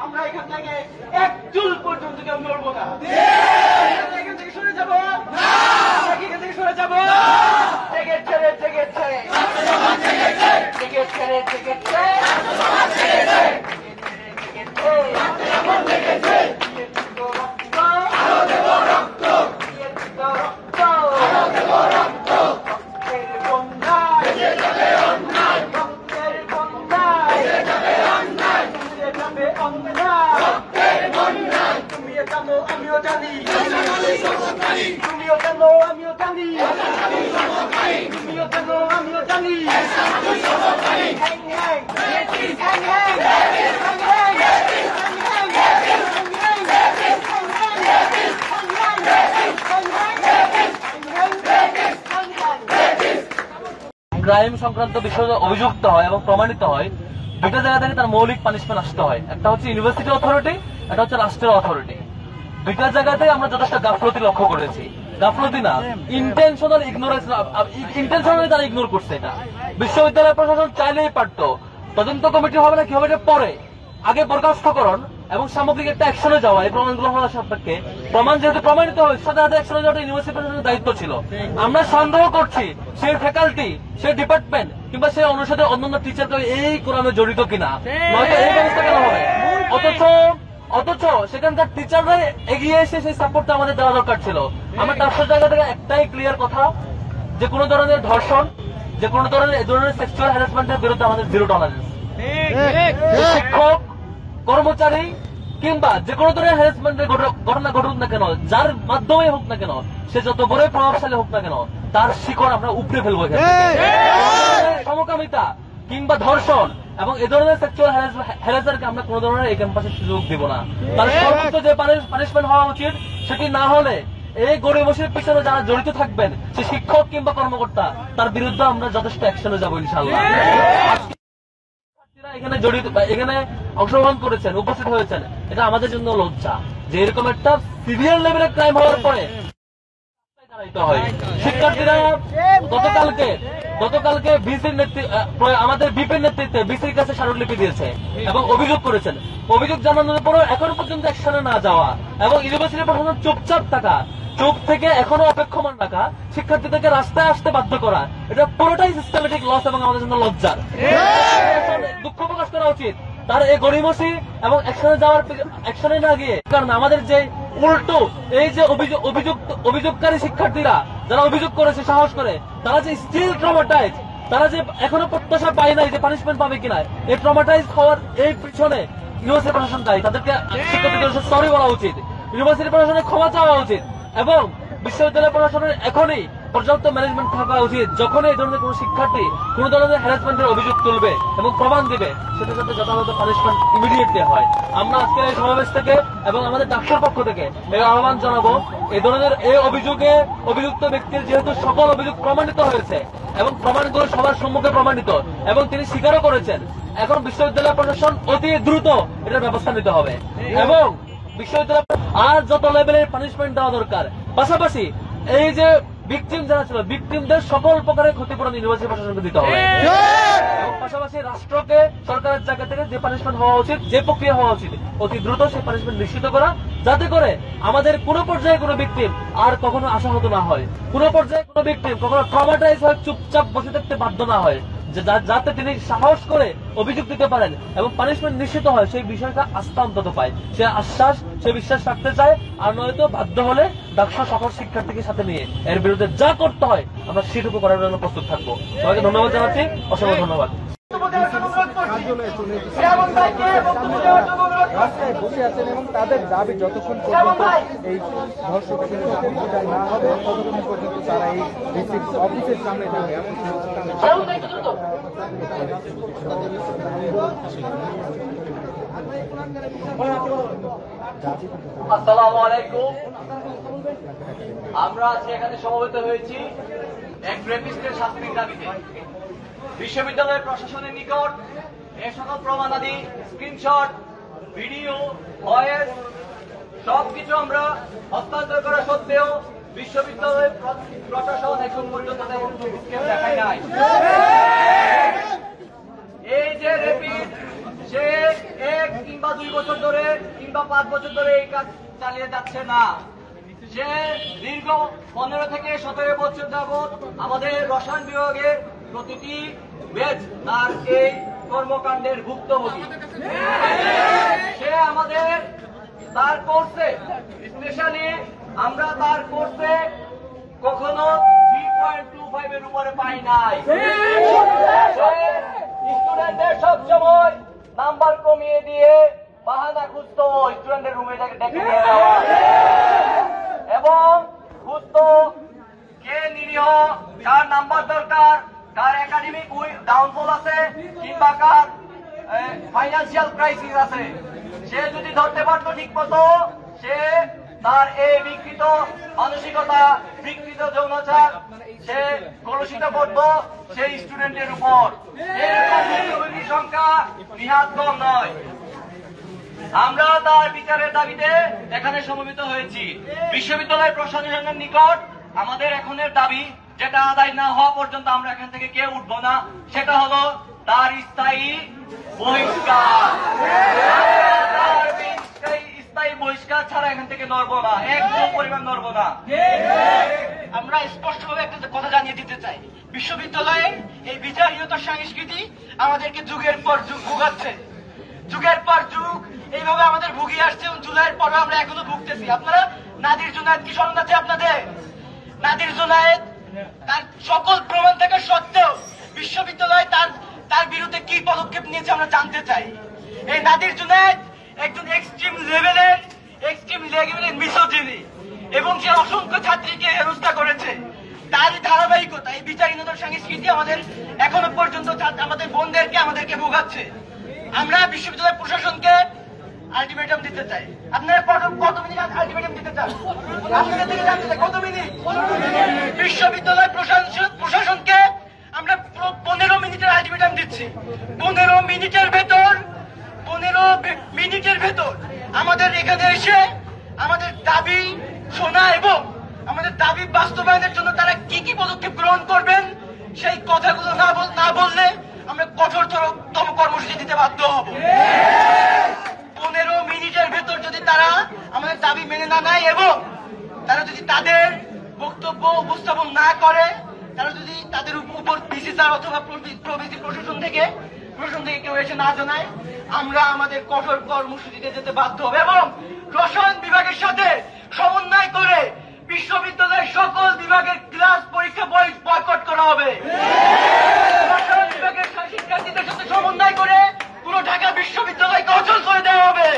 আমরা এখান থেকে এক চুল পর্যন্ত কেউ নড়বো না। এখান থেকে সরে যাবো, এখান থেকে সরে যাবো। টিকিট ছেড়ে টিকিট ছেড়ে টিকিট ছেড়ে টিকিট ছেড়ে আমিও জানি, তুমিও জানো আমিও জানি, তুমিও জানো আমিও জানি। ক্রাইম সংক্রান্ত বিষয়ে অভিযুক্ত হয় এবং প্রমাণিত হয়, দুইটা জায়গা থেকে তার মৌলিক পানিশমেন্ট আসতে হয়। একটা হচ্ছে ইউনিভার্সিটি অথরিটি, একটা হচ্ছে রাষ্ট্রের অথরিটি। দুইটা জায়গাতে আমরা যথেষ্ট গাফলতি লক্ষ্য করেছি। গাফলতি না, ইন্টেনশনাল ইগনোরেন্স, ইন্টেনশনালি তারা ইগনোর করছে। এটা বিশ্ববিদ্যালয় প্রশাসন চাইলেই পারত। তদন্ত কমিটি হবে না কি হবে পরে, আগে বরখাস্তকরণ এবং সামগ্রিক একটা অ্যাকশনে যাওয়া, এই প্রমাণগুলো হওয়ার সাপেক্ষে। প্রমাণ যেহেতু প্রমাণিত হয়, সাথে সাথে অ্যাকশনে যাওয়াটা ইউনিভার্সিটি প্রশাসনের দায়িত্ব ছিল। আমরা সন্দেহ করছি সেই ফ্যাকাল্টি, সেই ডিপার্টমেন্ট কিংবা সেই অনুষদের অন্যান্য টিচারকে এই কোরআনে জড়িত কিনা, নয়তো এই ব্যবস্থা কেন হবে? অথচ সেখানকার টিচাররা এগিয়ে এসে সেই সাপোর্টটা আমাদের দেওয়া দরকার ছিল। আমার তার জায়গা থেকে একটাই ক্লিয়ার কথা, যে কোনো ধরনের ধর্ষণ, যে কোনো ধরনের সেক্সুয়াল হ্যারাসমেন্টের বিরুদ্ধে আমাদের জিরো টলারেন্স। শিক্ষক, কর্মচারী কিংবা যে কোনো ধরনের হ্যারাসমেন্টের ঘটনা ঘটুক না কেন, যার মাধ্যমে হোক না কেন, সে যত বড় প্রভাবশালী হোক না কেন, তার শিকড় আমরা উপড়ে ফেলবো। সমকামিতা কিংবা ধর্ষণ এবং এ ধরনের সেক্সুয়াল হ্যারাসারকে আমরা কোন ধরনের এই ক্যাম্পাসে সুযোগ দিব না। তার সর্বোচ্চ যে পানিশমেন্ট হওয়া উচিত, সেটি না হলে এই গরিবসের পিছনে যারা জড়িত থাকবেন, সে শিক্ষক কিংবা কর্মকর্তা, তার বিরুদ্ধে আমরা যথেষ্ট অ্যাকশনে যাবো ইনশাআল্লাহ। এখানে জড়িত, এখানে অংশগ্রহণ করেছেন, উপস্থিত হয়েছেন, এটা আমাদের জন্য লজ্জা যে এরকম একটা সিভিয়ার লেভেলের ক্রাইম হওয়ার পরে শিক্ষার্থীরা গতকালকে আমাদের বিপির নেতৃত্বে বিসির কাছে স্মারকলিপি দিয়েছে এবং অভিযোগ করেছেন। অভিযোগ জানানোর পরও এখন পর্যন্ত অ্যাকশনে না যাওয়া এবং ইউনিভার্সিটি প্রশাসন চুপচাপ থাকা, চুপ থেকে এখনো অপেক্ষমান রাখা, শিক্ষার্থীদেরকে রাস্তায় আসতে বাধ্য করা, এটা পুরোটাই সিস্টেমেটিক লস এবং আমাদের জন্য লজ্জার। দুঃখ প্রকাশ করা উচিত তার এই গরিমসি এবং অ্যাকশনে না গিয়ে। কারণ আমাদের যে উল্টো এই যে অভিযোগকারী শিক্ষার্থীরা যারা অভিযোগ করেছে সাহস করে, তারা যে স্টিল ট্রমাটাইজ, তারা যে এখনো প্রত্যাশা পায় নাই যে পানিশমেন্ট পাবে কিনা, এই ট্রমাটাইজ হওয়ার এই পিছনে ইউনিভার্সিটি প্রশাসন দায়ী। তাদেরকে শিক্ষার্থীদের সরি বলা উচিত, ইউনিভার্সিটি প্রশাসনের ক্ষমা চাওয়া উচিত এবং বিশ্ববিদ্যালয় প্রশাসনের এখনই পর্যাপ্ত ম্যানেজমেন্ট থাকা উচিত। যখন এই ধরনের কোন শিক্ষার্থী কোন ধরনের হ্যারাসমেন্টের অভিযোগ তুলবে এবং প্রমাণ দিবে, সেটার সাথে যথাযথ পানিশমেন্ট ইমিডিয়েটলি হয়। আমরা আজকের এই সমাবেশ থেকে এবং আমাদের ডাক্তার পক্ষ থেকে এই আহ্বান জানাবো, এই ধরনের এই অভিযোগে অভিযুক্ত ব্যক্তির যেহেতু সকল অভিযোগ প্রমাণিত হয়েছে এবং প্রমাণগুলো সবার সম্মুখে প্রমাণিত এবং তিনি স্বীকারও করেছেন, এখন বিশ্ববিদ্যালয় প্রশাসন অতি দ্রুত এটার ব্যবস্থা নিতে হবে এবং বিশ্ববিদ্যালয় আর যত লেভেলের পানিশমেন্ট দেওয়া দরকার। পাশাপাশি এই যে ভিকটিম যারা ছিল, ভিকটিমদের সকল প্রকারের ক্ষতিপূরণ ইউনিভার্সিটি প্রশাসনকে দিতে হবে এবং পাশাপাশি রাষ্ট্রকে সরকারের জায়গা থেকে যে পানিশমেন্ট হওয়া উচিত, যে প্রক্রিয়া হওয়া উচিত, অতি দ্রুত সেই পানিশমেন্ট নিশ্চিত করা, যাতে করে আমাদের কোন পর্যায়ে কোনো ভিকটিম আর কখনো আশাহত না হয়, কোন পর্যায়ে কোনো ভিকটিম কখনো ট্রমাটাইজ হয়ে চুপচাপ বসে থাকতে বাধ্য না হয়, যাতে তিনি সাহস করে অভিযোগ দিতে পারেন এবং পানিশমেন্ট নিশ্চিত হয়, সেই বিষয়টা আস্থা অন্তত পায়, সে আশ্বাস, সে বিশ্বাস রাখতে চায়। আর নয়তো বাধ্য হলে ডাকসু সকল শিক্ষার্থীকে সাথে নিয়ে এর বিরুদ্ধে যা করতে হয় আমরা সেটুকু করার জন্য প্রস্তুত থাকবো। সবাইকে ধন্যবাদ জানাচ্ছি, অসংখ্য ধন্যবাদ। রাস্তায় বসে আছেন এবং তাদের দাবি যতক্ষণ পর্যন্ত এই ধর্ষকের বিচার না হবে ততক্ষণ পর্যন্ত তারা এই অফিসের সামনে থাকবে। আসসালামু আলাইকুম। আমরা আজকে এখানে সমবেত হয়েছি এক রেপিস্টের শাস্তির দাবিতে। বিশ্ববিদ্যালয়ের প্রশাসনের নিকট এ সকল প্রমাণাদি, স্ক্রিনশট, ভিডিও, ভয়েস সবকিছু আমরা হস্তান্তর করা সত্ত্বেও বিশ্ববিদ্যালয়ের প্রশাসন এখন পর্যন্ত তেমন দেখায় নাই। এই যে রেপিড সে 1 কিংবা 2 বছর ধরে কিংবা 5 বছর ধরে এই কাজ চালিয়ে যাচ্ছে না। সে দীর্ঘ 15 থেকে 17 বছর যাবৎ আমাদের রসায়ন বিভাগের প্রতিটি ব্যাচ তার এই কর্মকাণ্ডের ভুক্তভোগী। সে আমাদের তার কোর্সে স্পেশালি আমরা তার কোর্সে কখনো 3.25 এর উপরে পাই নাই। স্টুডেন্টদের সবসময় নাম্বার কমিয়ে দিয়ে বাহানা খুঁজতো স্টুডেন্টের রুমে ডেকে নিয়ে যাওয়া এবং খুঁজতো কে নিরীহ, কার নাম্বার দরকার, কার একাডেমিক ডাউনফল আছে কিংবা কার ফাইন্যান্সিয়াল ক্রাইসিস আছে। সে যদি ধরতে পারতো ঠিক মতো সে তার এই বিকৃত মানসিকতা, বিকৃত যৌনাচার সে কলুষিত করত সেই স্টুডেন্টের উপর। এরকম ভুক্তভোগীর সংখ্যা বৃহৎ কম নয়। আমরা তার বিচারের দাবিতে এখানে সমবেত হয়েছি। বিশ্ববিদ্যালয় প্রশাসনের নিকট আমাদের এখনের দাবি, যেটা আদায় না হওয়া পর্যন্ত আমরা এখান থেকে কেউ উঠবো না, সেটা হলো তার স্থায়ী বহিষ্কার। স্থায়ী বহিষ্কার ছাড়া এখান থেকে নড়বো না, একদম পরিমাণ নড়বো না। আমরা স্পষ্টভাবে একটা কথা জানিয়ে দিতে চাই, বিশ্ববিদ্যালয়ের এই বিচারহীনতার সংস্কৃতি আমাদেরকে যুগের পর যুগ ভোগাচ্ছে। যুগের পর যুগ এইভাবে আমাদের ভুগিয়ে আসছে এবং জুলাইয়ের পরও আমরা এখনো ভুগতেছি। আপনারা নাদির জুনায়েদ কি স্মরণ আছে আপনাদের? নাদির জুনায়েদ তার সকল প্রমাণ থাকা সত্ত্বেও বিশ্ববিদ্যালয় তার বিরুদ্ধে কি পদক্ষেপ নিয়েছে আমরা জানতে চাই। এই নাদির জুনায়েদ একজন এক্সট্রিম লেভেলের মিসোজিনি এবং সে অসংখ্য ছাত্রীকে হেনস্থা করেছে। তারই ধারাবাহিকতা এই বিচারহীনতার সংস্কৃতি আমাদের এখনো পর্যন্ত আমাদের বোনদেরকে আমাদেরকে ভোগাচ্ছে। আমরা বিশ্ববিদ্যালয় প্রশাসনকে আলটিমেটাম দিতে চাই। আপনারা কত মিনিট আলটিমেটাম দিতে চান? আপনাদের থেকে জানতে চাই কত মিনিট? বিশ্ববিদ্যালয় প্রশাসনকে আমরা 15 মিনিটের আলটিমেটাম দিচ্ছি। 15 মিনিটের ভেতর আমাদের এখানে এসে আমাদের দাবি শোনা এবং আমাদের দাবি বাস্তবায়নের জন্য তারা কি কি পদক্ষেপ গ্রহণ করবেন সেই কথাগুলো না বললে আমরা কঠোরতম কর্মসূচি দিতে বাধ্য হব। 15 মিনিটের ভেতর যদি তারা আমাদের দাবি মেনে না নেয় এবং তারা যদি তাদের বক্তব্য উপস্থাপন না করে, তারা যদি তাদের উপর ডিসি স্যার অথবা প্রভৃতি প্রশাসন থেকে কেউ এসে না জানায়, আমরা আমাদের কঠোর কর্মসূচিতে যেতে বাধ্য হবে এবং রসায়ন বিভাগের সাথে সমন্বয় করে বিশ্ববিদ্যালয়ের সকল বিভাগের ক্লাস পরীক্ষা বয়কট করা হবে। রসায়ন বিভাগের শিক্ষার্থীদের সাথে সমন্বয় করে পুরো ঢাকা বিশ্ববিদ্যালয়কে অচল করে দেওয়া হবে।